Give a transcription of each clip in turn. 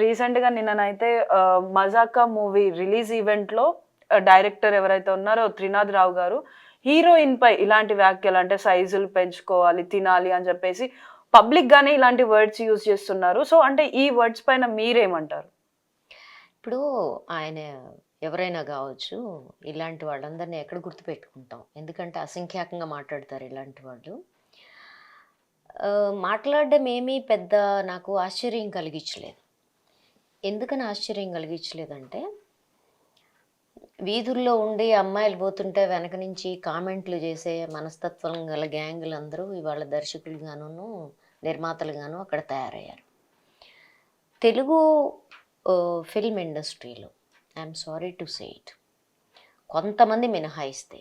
రీసెంట్‌గా నిన్ననైతే 'మజాకా' movie release ఈవెంట్‌లో director ఎవరైతే ఉన్నారో 'త్రినాథ్ రావు' గారు హీరోయిన్‌పై ఇలాంటి వ్యాఖ్యలు అంటే సైజులు పెంచుకోవాలి, తినాలి అని చెప్పేసి పబ్లిక్‌గానే ఇలాంటి వర్డ్స్ యూజ్ చేస్తున్నారు. సో, అంటే ఈ వర్డ్స్ పైన మీరేమంటారు? ఇప్పుడు ఆయన ఎవరైనా గావచ్చు, ఇలాంటి వాళ్ళందరిని ఎక్కడ గుర్తుపెట్టుకుంటాం. ఎందుకంటే అసంఖ్యాకంగా మాట్లాడతారు ఇలాంటి వాళ్ళు. మాట్లాడడం ఏమీ పెద్ద నాకు ఆశ్చర్యం కలిగించలేదు. ఎందుకని ఆశ్చర్యం కలిగించలేదంటే, వీధుల్లో ఉండి అమ్మాయిలు పోతుంటే వెనక నుంచి కామెంట్లు చేసే మనస్తత్వం గల గ్యాంగులందరూ ఇవాళ దర్శకులుగాను, నిర్మాతలుగాను అక్కడ తయారయ్యారు. తెలుగు ఫిల్మ్ ఇండస్ట్రీలో I'm sorry to say it, కొంతమంది మినహాయిస్తే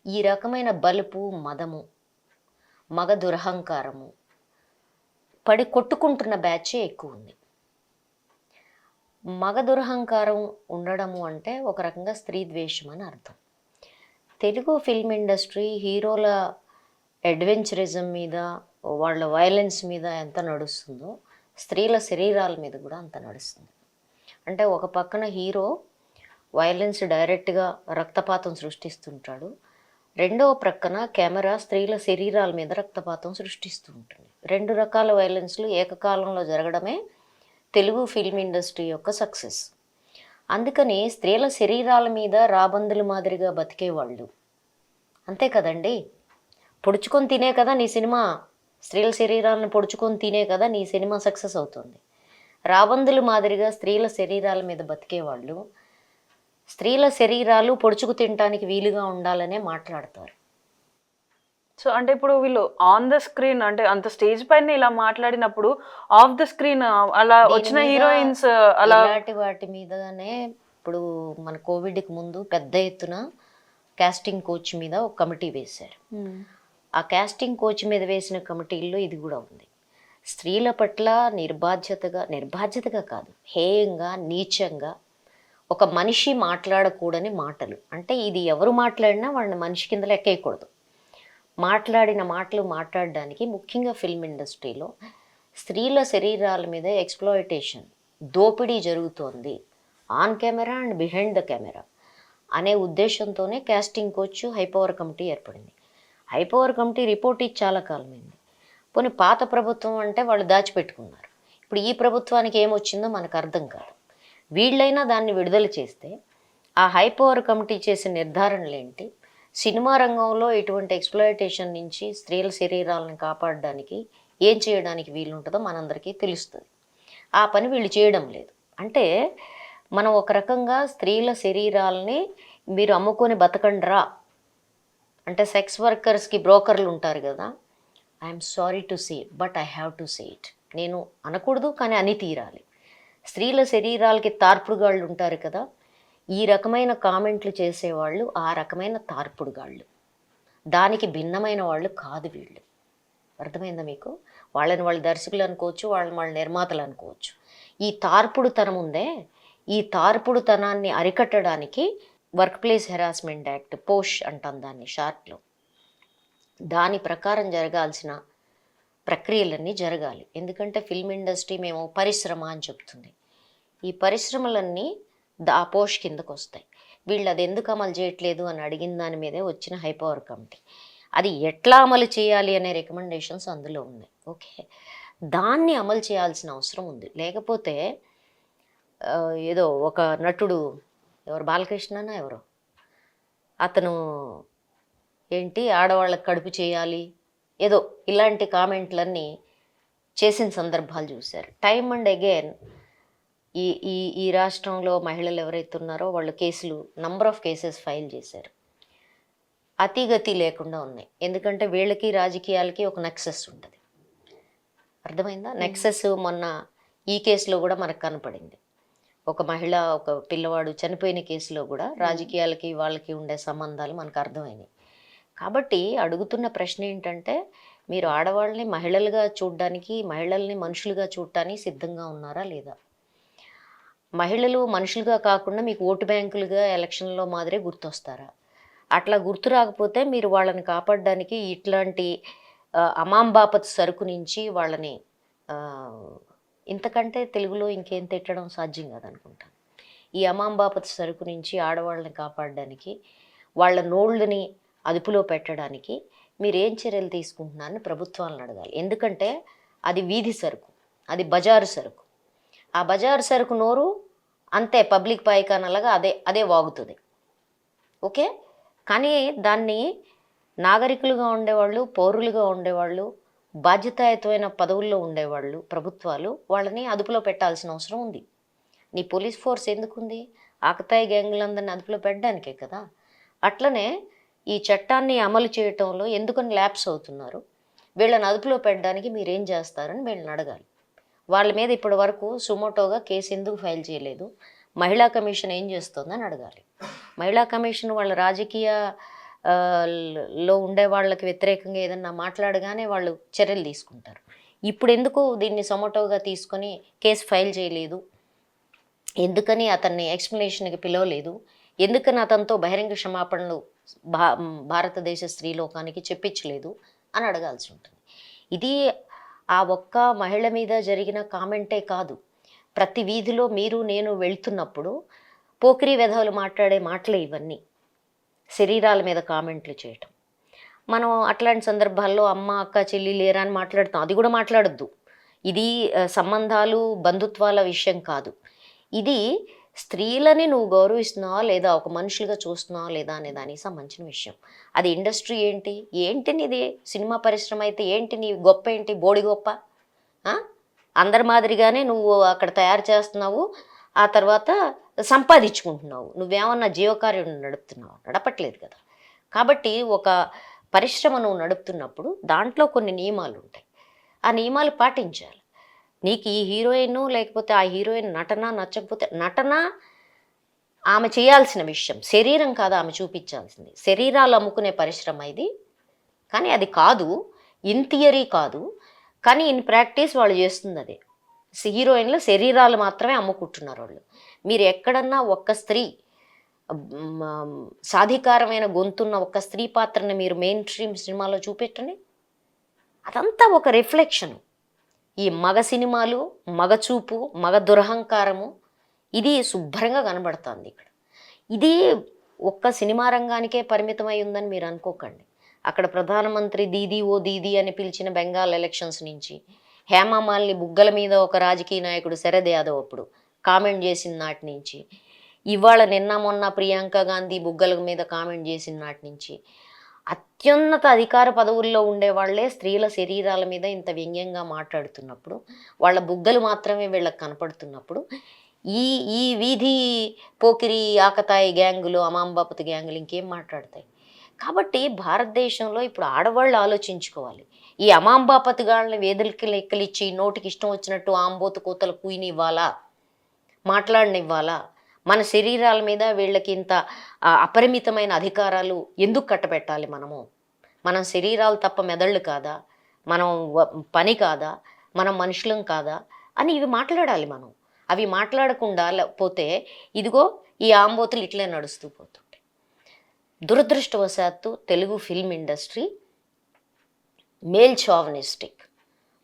ఈ రకమైన బలుపు, మదము, మగ దురహంకారము పడి కొట్టుకుంటున్న బ్యాచే ఎక్కువ ఉంది. మగ దురహంకారం ఉండడము అంటే ఒక రకంగా స్త్రీ ద్వేషం అని అర్థం. తెలుగు ఫిల్మ్ ఇండస్ట్రీ హీరోల అడ్వెంచరిజం మీద, వాళ్ళ వైలెన్స్ మీద ఎంత నడుస్తుందో స్త్రీల శరీరాల మీద కూడా అంత నడుస్తుంది. అంటే ఒక పక్కన హీరో వైలెన్స్ డైరెక్ట్గా రక్తపాతం సృష్టిస్తుంటాడు, రెండవ ప్రక్కన కెమెరా స్త్రీల శరీరాల మీద రక్తపాతం సృష్టిస్తూ ఉంటుంది. రెండు రకాల వైలెన్స్లు ఏకకాలంలో జరగడమే తెలుగు ఫిల్మ్ ఇండస్ట్రీ యొక్క సక్సెస్. అందుకని స్త్రీల శరీరాల మీద రాబందుల మాదిరిగా బతికేవాళ్ళు అంతే కదండి. పొడుచుకొని తినే కదా నీ సినిమా, స్త్రీల శరీరాలను పొడుచుకొని తినే కదా నీ సినిమా సక్సెస్ అవుతుంది. రాబందుల మాదిరిగా స్త్రీల శరీరాల మీద బతికేవాళ్ళు స్త్రీల శరీరాలు పొడుచుకు తినటానికి వీలుగా ఉండాలనే మాట్లాడతారు. సో, అంటే ఇప్పుడు వీళ్ళు ఆన్ ద స్క్రీన్ అంటే అంత స్టేజ్ పైన ఇలా మాట్లాడినప్పుడు ఆఫ్ ద స్క్రీన్ అలా దీని వచ్చిన మీద హీరోయిన్స్ అలా ఇలాంటి వాటి మీదనే ఇప్పుడు మన కోవిడ్కి ముందు పెద్ద ఎత్తున కాస్టింగ్ కోచ్ మీద ఒక కమిటీ వేశారు. ఆ కాస్టింగ్ కోచ్ మీద వేసిన కమిటీల్లో ఇది కూడా ఉంది. స్త్రీల పట్ల నిర్బాధ్యతగా కాదు, హేయంగా, నీచంగా ఒక మనిషి మాట్లాడకూడని మాటలు. అంటే ఇది ఎవరు మాట్లాడినా వాళ్ళని మనిషి కింద లెక్కేయకూడదు. మాట్లాడిన మాటలు మాట్లాడడానికి ముఖ్యంగా ఫిల్మ్ ఇండస్ట్రీలో స్త్రీల శరీరాల మీద ఎక్స్‌ప్లాయిటేషన్, దోపిడీ జరుగుతోంది on camera and behind the camera అనే ఉద్దేశంతోనే కాస్టింగ్ కోచ్ హైపవర్ కమిటీ ఏర్పడింది. హైపవర్ కమిటీ రిపోర్ట్ ఇచ్చి చాలా కాలమైంది. పోనీ పాత ప్రభుత్వం అంటే వాళ్ళు దాచిపెట్టుకున్నారు. ఇప్పుడు ఈ ప్రభుత్వానికి ఏమొచ్చిందో మనకు అర్థం కాదు. వీళ్ళైనా దాన్ని విడుదల చేస్తే ఆ హైపవర్ కమిటీ చేసిన నిర్ధారణలేంటి, సినిమా రంగంలో ఇటువంటి ఎక్స్‌ప్లాయిటేషన్ నుంచి స్త్రీల శరీరాలను కాపాడడానికి ఏం చేయడానికి వీలుంటుందో మనందరికీ తెలుస్తుంది. ఆ పని వీళ్ళు చేయడం లేదు. అంటే మనం ఒక రకంగా స్త్రీల శరీరాలని మీరు అమ్ముకొని బతకండ్రా అంటే సెక్స్ వర్కర్స్కి బ్రోకర్లు ఉంటారు కదా, I'm sorry to say but I have to say it. నేను అనకూడదు కానీ అని తీరాలి. స్త్రీల శరీరాలకి తార్పుడుగాళ్ళు ఉంటారు కదా, ఈ రకమైన కామెంట్లు చేసేవాళ్ళు ఆ రకమైన తార్పుడుగాళ్ళు. దానికి భిన్నమైన వాళ్ళు కాదు వీళ్ళు. అర్థమైందా మీకు? వాళ్ళని వాళ్ళు దర్శకులు అనుకోవచ్చు, వాళ్ళని వాళ్ళు నిర్మాతలు అనుకోవచ్చు. ఈ తార్పుడుతనం ఉందే, ఈ తార్పుడుతనాన్ని అరికట్టడానికి వర్క్ ప్లేస్ హెరాస్మెంట్ యాక్ట్, పోష్ అంటాం దాన్ని షార్ట్లో, దాని ప్రకారం జరగాల్సిన ప్రక్రియలన్నీ జరగాలి. ఎందుకంటే ఫిల్మ్ ఇండస్ట్రీ మేము పరిశ్రమ అని చెప్తుంది. ఈ పరిశ్రమలన్నీ ఆ పోష్ కిందకు వస్తాయి. వీళ్ళు అది ఎందుకు అమలు చేయట్లేదు అని అడిగిన దాని మీదే వచ్చిన హైపవర్ కమిటీ అది ఎట్లా అమలు చేయాలి అనే రికమెండేషన్స్ అందులో ఉన్నాయి. ఓకే, దాన్ని అమలు చేయాల్సిన అవసరం ఉంది. లేకపోతే ఏదో ఒక నటుడు, ఎవరు బాలకృష్ణనా ఎవరో, అతను ఏంటి ఆడవాళ్ళకి కడుపు చేయాలి ఏదో ఇలాంటి కామెంట్లన్నీ చేసిన సందర్భాలు చూశారు. టైమ్ అండ్ అగైన్ ఈ ఈ ఈ రాష్ట్రంలో మహిళలు ఎవరైతే ఉన్నారో వాళ్ళు కేసులు, నంబర్ ఆఫ్ కేసెస్ ఫైల్ చేశారు. అతిగతి లేకుండా ఉన్నాయి. ఎందుకంటే వీళ్ళకి రాజకీయాలకి ఒక నెక్సెస్ ఉంటుంది. అర్థమైందా? నెక్సెస్ మొన్న ఈ కేసులో కూడా మనకు కనపడింది. ఒక మహిళ, ఒక పిల్లవాడు చనిపోయిన కేసులో కూడా రాజకీయాలకి వాళ్ళకి ఉండే సంబంధాలు మనకు అర్థమైనాయి. కాబట్టి అడుగుతున్న ప్రశ్న ఏంటంటే, మీరు ఆడవాళ్ళని మహిళలుగా చూడడానికి, మహిళల్ని మనుషులుగా చూడటానికి సిద్ధంగా ఉన్నారా లేదా? మహిళలు మనుషులుగా కాకుండా మీకు ఓటు బ్యాంకులుగా ఎలక్షన్లో మాదిరే గుర్తొస్తారా? అట్లా గుర్తు రాకపోతే మీరు వాళ్ళని కాపాడడానికి ఇట్లాంటి అమాంబాపత్ సరుకు నుంచి వాళ్ళని ఇంతకంటే తెలుగులో ఇంకేం తిట్టడం సాధ్యం కాదనుకుంటాను. ఈ అమాంబాపతి సరుకు నుంచి ఆడవాళ్ళని కాపాడడానికి, వాళ్ళ నోళ్ళని అదుపులో పెట్టడానికి మీరేం చర్యలు తీసుకుంటున్నారని ప్రభుత్వాలను అడగాలి. ఎందుకంటే అది వీధి సరుకు, అది బజారు సరుకు. ఆ బజారు సరుకు నోరు అంతే పబ్లిక్ పాయికానలాగా అదే వాగుతుంది. ఓకే, కానీ దాన్ని నాగరికులుగా ఉండేవాళ్ళు, పౌరులుగా ఉండేవాళ్ళు, బాధ్యతాయుతమైన పదవుల్లో ఉండేవాళ్ళు, ప్రభుత్వాలు వాళ్ళని అదుపులో పెట్టాల్సిన అవసరం ఉంది. నీ పోలీస్ ఫోర్స్ ఎందుకుంది? ఆకతాయి గ్యాంగులందరినీ అదుపులో పెట్టడానికే కదా. అట్లనే ఈ చట్టాన్ని అమలు చేయటంలో ఎందుకని ల్యాప్స్ అవుతున్నారు, వీళ్ళని అదుపులో పెట్టడానికి మీరేం చేస్తారని వీళ్ళని అడగాలి. వాళ్ళ మీద ఇప్పటి వరకు సుమోటోగా కేసు ఎందుకు ఫైల్ చేయలేదు, మహిళా కమిషన్ ఏం చేస్తుందని అడగాలి. మహిళా కమిషన్ వాళ్ళ రాజకీయ లో ఉండే వాళ్ళకి వ్యతిరేకంగా ఏదన్నా మాట్లాడగానే వాళ్ళు చర్యలు తీసుకుంటారు. ఇప్పుడు ఎందుకు దీన్ని సుమోటోగా తీసుకొని కేసు ఫైల్ చేయలేదు, ఎందుకని అతన్ని ఎక్స్ప్లెనేషన్కి పిలవలేదు, ఎందుకని అతనితో బహిరంగ క్షమాపణలు భారతదేశ స్త్రీలోకానికి చెప్పించలేదు అని అడగాల్సి ఉంటుంది. ఇది ఆ ఒక్క మహిళ మీద జరిగిన కామెంటే కాదు, ప్రతి వీధిలో మీరు నేను వెళ్తున్నప్పుడు పోకిరి వెధవలు మాట్లాడే మాటలే ఇవన్నీ. శరీరాల మీద కామెంట్లు చేయటం, మనం అట్లాంటి సందర్భాల్లో అమ్మ అక్క చెల్లి లేరా అని మాట్లాడుతాం. అది కూడా మాట్లాడొద్దు. ఇది సంబంధాలు బంధుత్వాల విషయం కాదు. ఇది స్త్రీలని నువ్వు గౌరవిస్తున్నావా లేదా, ఒక మనుషులుగా చూస్తున్నావా లేదా అనే దానికి సంబంధించిన విషయం. అది ఇండస్ట్రీ ఏంటి నీది, సినిమా పరిశ్రమ అయితే ఏంటి, నీ గొప్ప ఏంటి, బోడి గొప్ప? అందరి మాదిరిగానే నువ్వు అక్కడ తయారు చేస్తున్నావు, ఆ తర్వాత సంపాదించుకుంటున్నావు. నువ్వేమన్నా జీవకార్యం నడుపుతున్నావు? నడపట్లేదు కదా. కాబట్టి ఒక పరిశ్రమ నువ్వు నడుపుతున్నప్పుడు దాంట్లో కొన్ని నియమాలు ఉంటాయి, ఆ నియమాలు పాటించాలి. నీకు ఈ హీరోయిన్ లేకపోతే ఆ హీరోయిన్ నటన నచ్చకపోతే, నటన ఆమె చేయాల్సిన విషయం, శరీరం కాదు ఆమె చూపించాల్సింది. శరీరాలు అమ్ముకునే పరిశ్రమ ఇది, కానీ అది కాదు, ఇన్ థియరీ కాదు, కానీ ఇన్ ప్రాక్టీస్ వాళ్ళు చేస్తుంది అదే. హీరోయిన్లు శరీరాలు మాత్రమే అమ్ముకుంటున్నారు వాళ్ళు. మీరు ఎక్కడన్నా ఒక్క స్త్రీ సాధికారమైన గొంతున్న ఒక స్త్రీ పాత్రని మీరు మెయిన్ స్ట్రీమ్ సినిమాలో చూపెట్టండి, అదంతా ఒక రిఫ్లెక్షను. ఈ మగ సినిమాలు, మగ చూపు, మగ దురహంకారము ఇది శుభ్రంగా కనబడుతుంది ఇక్కడ. ఇది ఒక్క సినిమా రంగానికే పరిమితమై ఉందని మీరు అనుకోకండి. అక్కడ ప్రధానమంత్రి దీదీ ఓ దీదీ అని పిలిచిన బెంగాల్ ఎలక్షన్స్ నుంచి, హేమమాలిని బుగ్గల మీద ఒక రాజకీయ నాయకుడు శరద్ యాదవ్ అప్పుడు కామెంట్ చేసిన నాటి నుంచి, ఇవాళ నిన్న మొన్న ప్రియాంక గాంధీ బుగ్గల మీద కామెంట్ చేసిన నాటి నుంచి, అత్యున్నత అధికార పదవుల్లో ఉండేవాళ్లే స్త్రీల శరీరాల మీద ఇంత వ్యంగ్యంగా మాట్లాడుతున్నప్పుడు, వాళ్ళ బుగ్గలు మాత్రమే వీళ్ళకి కనపడుతున్నప్పుడు, ఈ వీధి పోకిరి ఆకతాయి గ్యాంగులు, అమాంబాపతి గ్యాంగులు ఇంకేం మాట్లాడతాయి? కాబట్టి భారతదేశంలో ఇప్పుడు ఆడవాళ్ళు ఆలోచించుకోవాలి. ఈ అమాంబాపతి గాళ్ళని వేదికలు లెక్కలిచ్చి నోటికి ఇష్టం వచ్చినట్టు ఆంబోతు కోతలు కూయనివ్వాలా, మాట్లాడనివ్వాలా? మన శరీరాల మీద వీళ్ళకి ఇంత అపరిమితమైన అధికారాలు ఎందుకు కట్టబెట్టాలి? మనం శరీరాలు తప్ప మెదళ్ళు కాదా, మనం పని కాదా, మనం మనుషులం కాదా అని ఇవి మాట్లాడాలి మనం. అవి మాట్లాడకుండా పోతే ఇదిగో ఈ ఆంబోతులు ఇట్లే నడుస్తూ పోతుంటాయి. దురదృష్టవశాత్తు Telugu film industry male chauvinistic,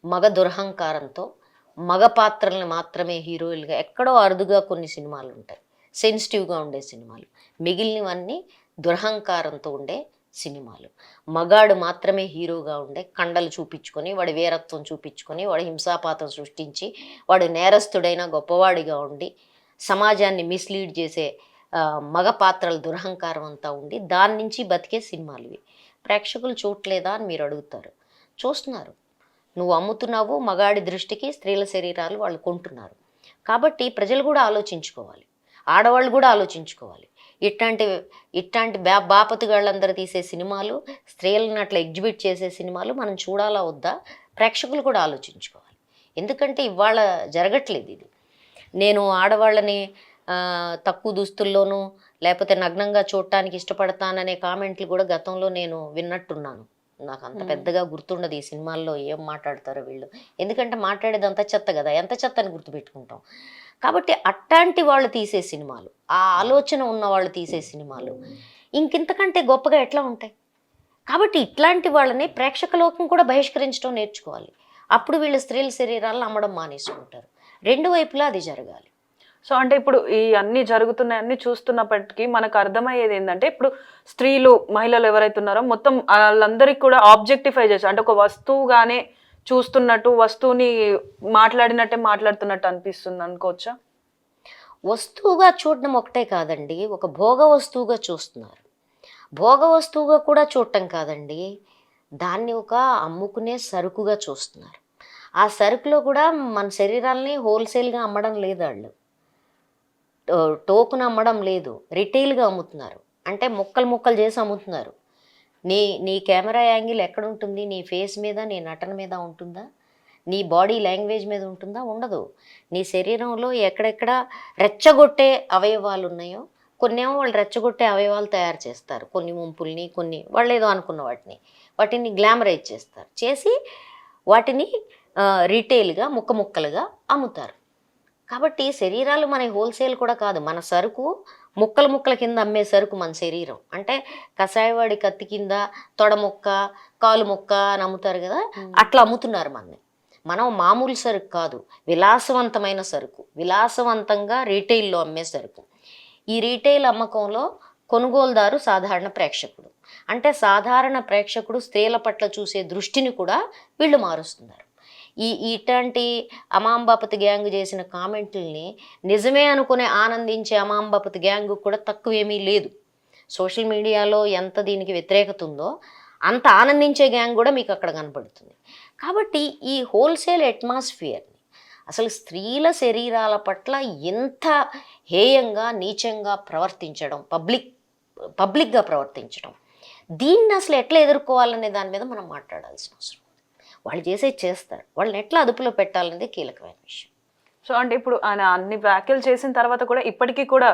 మగ దురహంకారంతో మగ పాత్రల్ని మాత్రమే హీరోయిన్గా, ఎక్కడో అరుదుగా కొన్ని సినిమాలు ఉంటాయి సెన్సిటివ్గా ఉండే సినిమాలు, మిగిలినవన్నీ దురహంకారంతో ఉండే సినిమాలు. మగాడు మాత్రమే హీరోగా ఉండే, కండలు చూపించుకొని వాడి వీరత్వం చూపించుకొని వాడు హింసాపాతం సృష్టించి వాడు నేరస్తుడైన గొప్పవాడిగా ఉండి సమాజాన్ని మిస్లీడ్ చేసే మగ పాత్రల దురహంకారం అంతా ఉండి దాని నుంచి బతికే సినిమాలు ఇవి. ప్రేక్షకులు చూడలేదా అని మీరు అడుగుతారు. చూస్తున్నారు. నువ్వు అమ్ముతున్నావు, మగాడి దృష్టికి స్త్రీల శరీరాలు వాళ్ళు కొంటున్నారు. కాబట్టి ప్రజలు కూడా ఆలోచించుకోవాలి, ఆడవాళ్ళు కూడా ఆలోచించుకోవాలి. ఇట్లాంటి బాపతుగాళ్ళందరూ తీసే సినిమాలు, స్త్రీలను అట్లా ఎగ్జిబిట్ చేసే సినిమాలు మనం చూడాలా వద్దా ప్రేక్షకులు కూడా ఆలోచించుకోవాలి. ఎందుకంటే ఇవాళ జరగట్లేదు ఇది. నేను ఆడవాళ్ళని తక్కువ దుస్తుల్లోనూ లేకపోతే నగ్నంగా చూడటానికి ఇష్టపడతాననే కామెంట్లు కూడా గతంలో నేను విన్నట్టున్నాను. నాకు అంత పెద్దగా గుర్తుండదు ఈ సినిమాల్లో ఏం మాట్లాడతారో వీళ్ళు, ఎందుకంటే మాట్లాడేది అంత చెత్త కదా, ఎంత చెత్త అని గుర్తుపెట్టుకుంటాం. కాబట్టి అట్లాంటి వాళ్ళు తీసే సినిమాలు, ఆ ఆలోచన ఉన్న వాళ్ళు తీసే సినిమాలు ఇంకింతకంటే గొప్పగా ఎట్లా ఉంటాయి? కాబట్టి ఇట్లాంటి వాళ్ళని ప్రేక్షక లోకం కూడా బహిష్కరించడం నేర్చుకోవాలి. అప్పుడు వీళ్ళు స్త్రీల శరీరాలను అమ్మడం మానేసుకుంటారు. రెండు వైపులా అది జరగాలి. సో అంటే ఇప్పుడు ఈ అన్ని జరుగుతున్నాయన్నీ చూస్తున్నప్పటికీ మనకు అర్థమయ్యేది ఏంటంటే ఇప్పుడు స్త్రీలు మహిళలు ఎవరైతే ఉన్నారో మొత్తం వాళ్ళందరికీ కూడా ఆబ్జెక్టిఫై చేశారు, అంటే ఒక వస్తువుగానే చూస్తున్నట్టు, వస్తువుని మాట్లాడినట్టే మాట్లాడుతున్నట్టు అనిపిస్తుంది అనుకోవచ్చా? వస్తువుగా చూడడం ఒకటే కాదండి, ఒక భోగ వస్తువుగా చూస్తున్నారు. భోగ వస్తువుగా కూడా చూడటం కాదండి, దాన్ని ఒక అమ్ముకునే సరుకుగా చూస్తున్నారు. ఆ సరుకులో కూడా మన శరీరాలని హోల్సేల్గా అమ్మడం లేదు, వాళ్ళు టోకున్ అమ్మడం లేదు, రిటైల్గా అమ్ముతున్నారు. అంటే ముక్కలు ముక్కలు చేసి అమ్ముతున్నారు. నీ కెమెరా యాంగిల్ ఎక్కడ ఉంటుంది? నీ ఫేస్ మీద, నీ నటన మీద ఉంటుందా? నీ బాడీ లాంగ్వేజ్ మీద ఉంటుందా? ఉండదు. నీ శరీరంలో ఎక్కడెక్కడ రెచ్చగొట్టే అవయవాలు ఉన్నాయో, కొన్నేమో వాళ్ళు రెచ్చగొట్టే అవయవాలు తయారు చేస్తారు, కొన్ని ముంపుల్ని, కొన్ని వాళ్ళు ఏదో అనుకున్న వాటిని గ్లామరైజ్ చేస్తారు, చేసి వాటిని రీటైల్గా ముక్క ముక్కలుగా అమ్ముతారు. కాబట్టి శరీరాలు మన హోల్సేల్ కూడా కాదు, మన సరుకు ముక్కల ముక్కల కింద అమ్మే సరుకు మన శరీరం. అంటే కషాయవాడి కత్తి కింద తొడ ముక్క, కాలు ముక్క అని అమ్ముతారు కదా, అట్లా అమ్ముతున్నారు మనని. మనం మామూలు సరుకు కాదు, విలాసవంతమైన సరుకు, విలాసవంతంగా రీటైల్లో అమ్మే సరుకు. ఈ రీటైల్ అమ్మకంలో కొనుగోలుదారు సాధారణ ప్రేక్షకుడు. అంటే సాధారణ ప్రేక్షకుడు స్త్రీల పట్ల చూసే దృష్టిని కూడా వీళ్ళు మారుస్తున్నారు. ఇట్లాంటి అమాంబాపతి గ్యాంగ్ చేసిన కామెంట్లని నిజమే అనుకునే ఆనందించే అమాంబాపతి గ్యాంగ్ కూడా తక్కువేమీ లేదు. సోషల్ మీడియాలో ఎంత దీనికి వ్యతిరేకత ఉందో అంత ఆనందించే గ్యాంగ్ కూడా మీకు అక్కడ కనపడుతుంది. కాబట్టి ఈ హోల్సేల్ అట్మాస్ఫియర్ని, అసలు స్త్రీల శరీరాల పట్ల ఎంత హేయంగా నీచంగా ప్రవర్తించడం, పబ్లిక్గా ప్రవర్తించడం, దీన్ని అసలు ఎట్లా ఎదుర్కోవాలనే దాని మీద మనం మాట్లాడాల్సిన అవసరం. వాళ్ళు చేస్తారు, వాళ్ళని ఎట్లా అదుపులో పెట్టాలనేది కీలకమైన విషయం. సో అంటే ఇప్పుడు ఆయన అన్ని వ్యాఖ్యలు చేసిన తర్వాత కూడా ఇప్పటికీ కూడా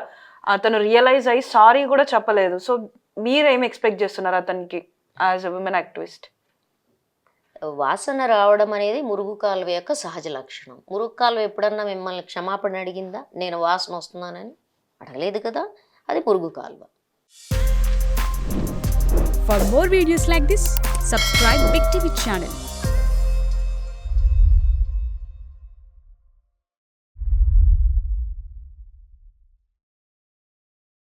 అతను రియలైజ్ అయ్యి సారీ కూడా చెప్పలేదు. సో మీరేం ఎక్స్పెక్ట్ చేస్తున్నారు అతనికి యాజ్ ఎ విమెన్ యాక్టివిస్ట్? వాసన రావడం అనేది మురుగు కాలువ యొక్క సహజ లక్షణం. మురుగు కాలువ ఎప్పుడన్నా మిమ్మల్ని క్షమాపణ అడిగిందా? నేను వాసన వస్తున్నానని అడగలేదు కదా, అది మురుగు కాలువ. For more videos like this, subscribe Big TV channel.